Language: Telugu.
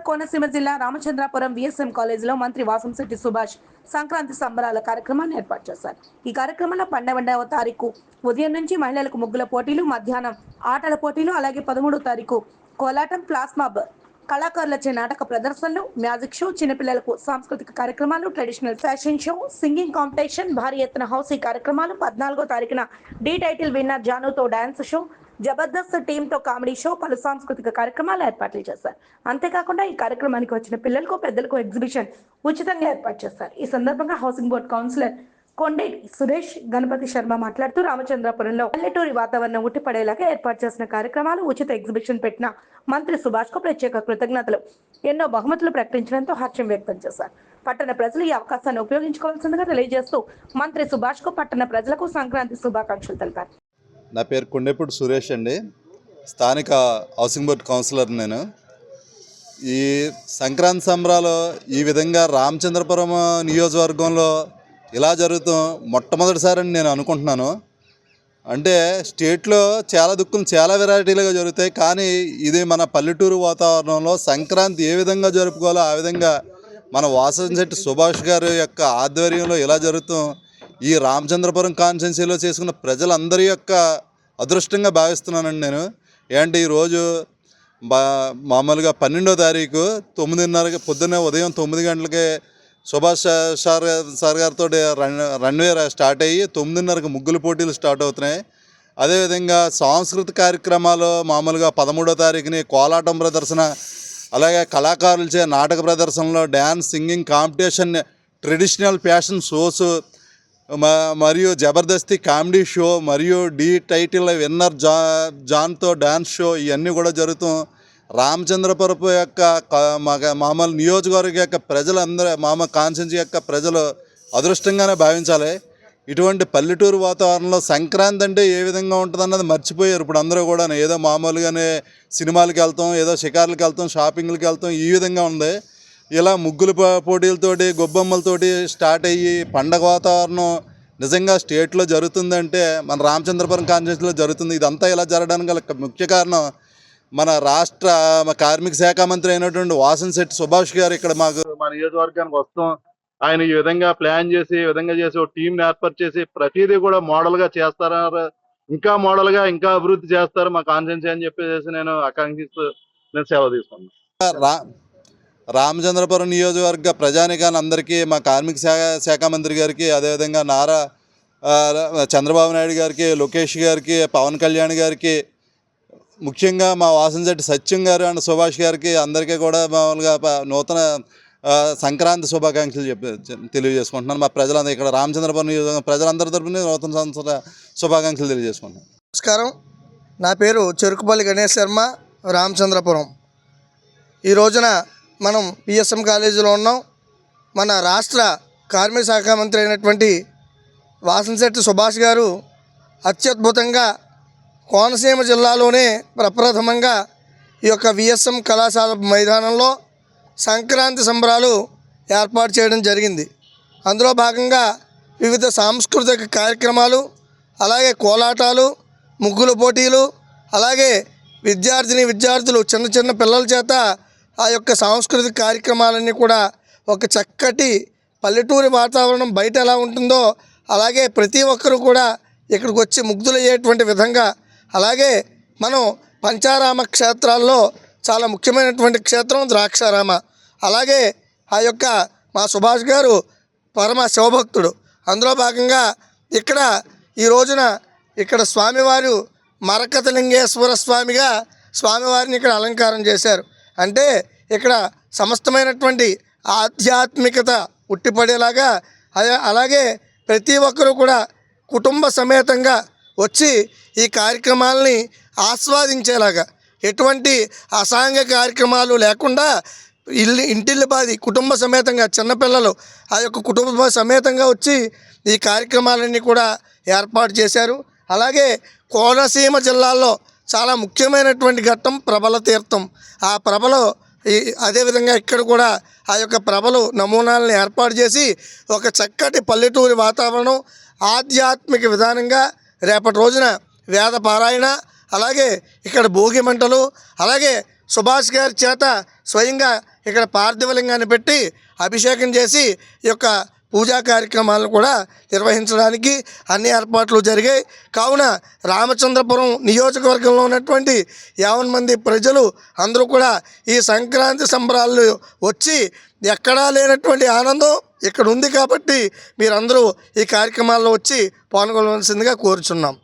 నగర్ కోనసీమ జిల్లా రామచంద్రాపురం విఎస్ఎం కాలేజీలో మంత్రి వాసంశెట్టి సుభాష్ సంక్రాంతి సంబరాల కార్యక్రమాన్ని ఏర్పాటు చేశారు. ఈ కార్యక్రమంలో 12వ తారీఖు ఉదయం నుంచి మహిళలకు ముగ్గుల పోటీలు, మధ్యాహ్నం ఆటల పోటీలు, అలాగే 13వ తారీఖు కోలాటం, ప్లాస్మాబ్ కళాకారులచే నాటక ప్రదర్శనలు, మ్యాజిక్ షో, చిన్నపిల్లలకు సాంస్కృతిక కార్యక్రమాలు, traditional fashion show, singing competition, భారీ ఎత్తున హౌసీ కార్యక్రమాలు, 14వ తారీఖున డి టైటిల్ విన్నర్ జానుతో డాన్స్ షో, జబర్దస్త్ టీంతో కామెడీ షో, పలు సాంస్కృతిక కార్యక్రమాలు ఏర్పాట్లు చేశారు. అంతేకాకుండా ఈ కార్యక్రమానికి వచ్చిన పిల్లలకు, పెద్దలకు ఎగ్జిబిషన్ ఉచితంగా ఏర్పాటు చేశారు. ఈ సందర్భంగా housing board councillor Kondeti Suresh Ganapathi Sarma మాట్లాడుతూ రామచంద్రపురంలో పల్లెటూరి వాతావరణం ఉట్టిపడేలాగా ఏర్పాటు చేసిన కార్యక్రమాలు, ఉచిత ఎగ్జిబిషన్ పెట్టిన మంత్రి సుభాష్ కు ప్రత్యేక కృతజ్ఞతలు, ఎన్నో బహుమతులు ప్రకటించడంతో హర్షం వ్యక్తం చేశారు. పట్టణ ప్రజలు ఈ అవకాశాన్ని ఉపయోగించుకోవాల్సిందిగా తెలియజేస్తూ మంత్రి సుభాష్ కు పట్టణ ప్రజలకు సంక్రాంతి శుభాకాంక్షలు తెలిపారు. నా పేరు కొండేపూడి సురేష్ అండి. స్థానిక హౌసింగ్ బోర్డు కౌన్సిలర్ నేను. ఈ సంక్రాంతి సంబరాలు ఈ విధంగా రామచంద్రపురం నియోజకవర్గంలో ఇలా జరుగుతాం మొట్టమొదటిసారి అని నేను అనుకుంటున్నాను. అంటే స్టేట్లో చాలా దుఃఖం చాలా వెరైటీలుగా జరుగుతాయి, కానీ ఇది మన పల్లెటూరు వాతావరణంలో సంక్రాంతి ఏ విధంగా జరుపుకోవాలో ఆ విధంగా మన వాసంశెట్టి సుభాష్ గారి యొక్క ఆధ్వర్యంలో ఇలా జరుగుతాం ఈ రామచంద్రపురం కాన్స్టిట్యున్సీలో చేసుకున్న ప్రజలందరి యొక్క అదృష్టంగా భావిస్తున్నానండి నేను. ఏంటంటే ఈరోజు మామూలుగా 12వ తారీఖు 9:30 పొద్దున్నే ఉదయం 9 గంటలకే సుభాష్ సార్ గారితో రన్వే స్టార్ట్ అయ్యి 9:30కి ముగ్గుల పోటీలు స్టార్ట్ అవుతున్నాయి. అదేవిధంగా సాంస్కృతిక కార్యక్రమాలు మామూలుగా 13వ తారీఖుని కోలాటం ప్రదర్శన, అలాగే కళాకారులచే నాటక ప్రదర్శనలో dance, singing competition, traditional fashion shows మరియు జబర్దస్తి కామెడీ షో మరియు డి టైటిల్ విన్నర్ జాన్తో డ్యాన్స్ షో ఇవన్నీ కూడా జరుగుతాం. రామచంద్రపురం యొక్క మామూలు నియోజకవర్గ యొక్క ప్రజలందరూ కాన్స్టిట్యున్సీ యొక్క ప్రజలు అదృష్టంగానే భావించాలి. ఇటువంటి పల్లెటూరు వాతావరణంలో సంక్రాంతి అంటే ఏ విధంగా ఉంటుంది అన్నది మర్చిపోయారు ఇప్పుడు అందరూ కూడా. ఏదో మామూలుగానే సినిమాలకు వెళ్తాం, ఏదో షికార్లకు వెళ్తాం, షాపింగ్లకు వెళ్తాం, ఈ విధంగా ఉంది. ఇలా ముగ్గుల పోటీలతోటి, గొబ్బమ్మలతోటి స్టార్ట్ అయ్యి పండగ వాతావరణం నిజంగా స్టేట్లో జరుగుతుందంటే మన రామచంద్రపురం కాన్స్టిట్యున్సీలో జరుగుతుంది. ఇదంతా ఇలా జరగడానికి గల ముఖ్య కారణం మన రాష్ట్ర కార్మిక శాఖ మంత్రి అయినటువంటి వాసంశెట్టి సుభాష్ గారు ఇక్కడ మాకు మా నియోజకవర్గానికి వస్తాం. ఆయన ఈ విధంగా ప్లాన్ చేసి ఈ విధంగా చేసి ఒక టీంని ఏర్పాటు చేసి ప్రతిదీ కూడా మోడల్గా చేస్తారు, ఇంకా మోడల్గా ఇంకా అభివృద్ధి చేస్తారు మా కాన్స్టిట్యున్సీ అని చెప్పేసి నేను ఆకాంక్షిస్తూ నేను సేవ తీసుకున్నాను. రామచంద్రపురం నియోజకవర్గ ప్రజానికాన్ని అందరికీ, మా కార్మిక శాఖ మంత్రి గారికి, అదేవిధంగా నారా చంద్రబాబు నాయుడు గారికి, లోకేష్ గారికి, పవన్ కళ్యాణ్ గారికి, ముఖ్యంగా మా వాసంశెట్టి సత్యం గారు అండ్ సుభాష్ గారికి అందరికీ కూడా మామూలుగా నూతన సంక్రాంతి శుభాకాంక్షలు తెలియజేసుకుంటున్నాను. మా ప్రజలందరూ ఇక్కడ రామచంద్రపురం నియోజకవర్గం ప్రజలందరి తరపున నూతన సంవత్సర శుభాకాంక్షలు తెలియజేసుకుంటున్నాను. నమస్కారం, నా పేరు చెరుకుపల్లి గణేష్ శర్మ, రామచంద్రపురం. ఈ రోజున మనం పిఎస్ఎం కాలేజీలో ఉన్నాం. మన రాష్ట్ర కార్మిక శాఖ మంత్రి అయినటువంటి వాసంశెట్టి సుభాష్ గారు అత్యద్భుతంగా కోనసీమ జిల్లాలోనే ప్రప్రథమంగా ఈ యొక్క విఎస్ఎం కళాశాల మైదానంలో సంక్రాంతి సంబరాలు ఏర్పాటు చేయడం జరిగింది. అందులో భాగంగా వివిధ సాంస్కృతిక కార్యక్రమాలు, అలాగే కోలాటాలు, ముగ్గుల పోటీలు, అలాగే విద్యార్థులు చిన్న చిన్న పిల్లల చేత ఆ యొక్క సాంస్కృతిక కార్యక్రమాలన్నీ కూడా ఒక చక్కటి పల్లెటూరి వాతావరణం బయట ఎలా ఉంటుందో అలాగే ప్రతి ఒక్కరూ కూడా ఇక్కడికి వచ్చి ముగ్ధులయ్యేటువంటి విధంగా, అలాగే మనం పంచారామ క్షేత్రాల్లో చాలా ముఖ్యమైనటువంటి క్షేత్రం ద్రాక్షారామ. అలాగే ఆ యొక్క మా సుభాష్ గారు పరమ శివభక్తుడు. అందులో భాగంగా ఇక్కడ ఈ రోజున ఇక్కడ స్వామివారు మరకతలింగేశ్వర స్వామిగా స్వామివారిని ఇక్కడ అలంకారం చేశారు. అంటే ఇక్కడ సమస్తమైనటువంటి ఆధ్యాత్మికత ఉట్టిపడేలాగా, అలాగే ప్రతి ఒక్కరూ కూడా కుటుంబ సమేతంగా వచ్చి ఈ కార్యక్రమాలని ఆస్వాదించేలాగా, ఎటువంటి అసాంఘిక కార్యక్రమాలు లేకుండా ఇంటిల్లిపాది కుటుంబ సమేతంగా చిన్నపిల్లలు ఆ యొక్క కుటుంబ సమేతంగా వచ్చి ఈ కార్యక్రమాలన్నీ కూడా ఏర్పాటు చేశారు. అలాగే కోనసీమ జిల్లాల్లో చాలా ముఖ్యమైనటువంటి ఘట్టం ప్రభల తీర్థం. ఆ ప్రభలో అదేవిధంగా ఇక్కడ కూడా ఆ యొక్క ప్రభలు నమూనాలను ఏర్పాటు చేసి ఒక చక్కటి పల్లెటూరి వాతావరణం, ఆధ్యాత్మిక విధానంగా రేపటి రోజున వేద పారాయణ, అలాగే ఇక్కడ భోగి మంటలు, అలాగే సుభాష్ గారి చేత స్వయంగా ఇక్కడ పార్థివలింగాన్ని పెట్టి అభిషేకం చేసి ఈ యొక్క పూజా కార్యక్రమాలను కూడా నిర్వహించడానికి అన్ని ఏర్పాట్లు జరిగాయి. కావున రామచంద్రపురం నియోజకవర్గంలో ఉన్నటువంటి 50 మంది ప్రజలు అందరూ కూడా ఈ సంక్రాంతి సంబరాలు వచ్చి ఎక్కడా లేనటువంటి ఆనందం ఇక్కడ ఉంది కాబట్టి మీరందరూ ఈ కార్యక్రమాల్లో వచ్చి పాల్గొనవలసిందిగా కోరుచున్నాం.